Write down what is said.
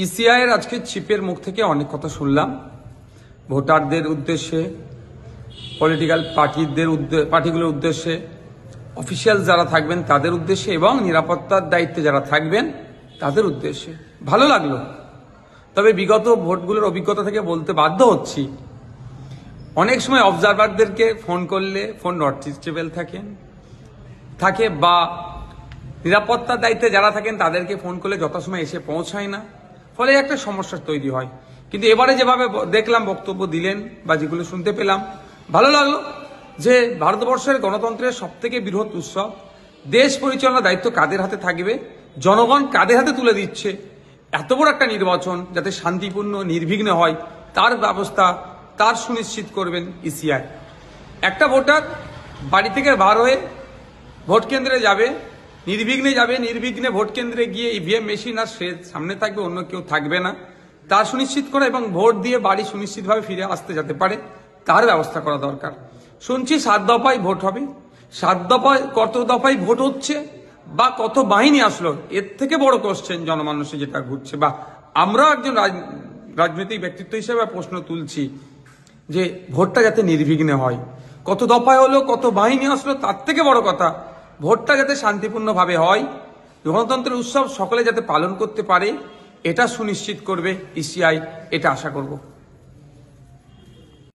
ECI এর আজকে চিফের মুখ থেকে অনেক কথা শুনলাম ভোটারদের উদ্দেশ্যে, পলিটিক্যাল পার্টিগুলোর উদ্দেশ্যে, অফিসিয়াল যারা থাকবেন তাদের উদ্দেশ্যে এবং নিরাপত্তার দায়িত্বে যারা থাকবেন তাদের উদ্দেশ্যে। ভালো লাগলো। তবে বিগত ভোটগুলোর অভিজ্ঞতা থেকে বলতে বাধ্য হচ্ছি, অনেক সময় অবজারভারদেরকে ফোন করলে ফোন নট রিচেবল থাকে বা নিরাপত্তার দায়িত্বে যারা থাকেন তাদেরকে ফোন করলে যথাসময় এসে পৌঁছায় না, ফলে একটা সমস্যা তৈরি হয়। কিন্তু এবারে যেভাবে দেখলাম বক্তব্য দিলেন বা যেগুলো শুনতে পেলাম, ভালো লাগলো যে ভারতবর্ষের গণতন্ত্রের সবথেকে বৃহৎ উৎসব, দেশ পরিচালনার দায়িত্ব কাদের হাতে থাকবে, জনগণ কাদের হাতে তুলে দিচ্ছে, এত বড় একটা নির্বাচন যাতে শান্তিপূর্ণ নির্বিঘ্নে হয় তার ব্যবস্থা, তার সুনিশ্চিত করবেন ইসিআই। একটা ভোটার বাড়ি থেকে বার হয়ে ভোট কেন্দ্রে যাবে, নির্বিঘ্নে ভোট কেন্দ্রে গিয়ে ইভিএম মেশিন আর সে সামনে থাকবে, অন্য কেউ থাকবে না, তা সুনিশ্চিত করা এবং ভোট দিয়ে বাড়ি সুনিশ্চিতভাবে ফিরে আসতে যেতে পারে তার ব্যবস্থা করা দরকার। শুনছি 7 দফায় ভোট হবে, 7 দফায় কত দফায় ভোট হচ্ছে বা কত বাহিনী আসলো, এর থেকে বড় কোশ্চেন জনমানুষে যেটা ঘুরছে বা আমরা একজন রাজনৈতিক ব্যক্তিত্ব হিসেবে প্রশ্ন তুলছি যে ভোটটা যাতে নির্বিঘ্নে হয়। কত দফায় হলো, কত বাহিনী আসলো, তার থেকে বড় কথা ভোটটা যাতে শান্তিপূর্ণভাবে হয়, গণতন্ত্রের উৎসব সকলে যাতে পালন করতে পারে, এটা সুনিশ্চিত করবে ইসিআই, এটা আশা করব।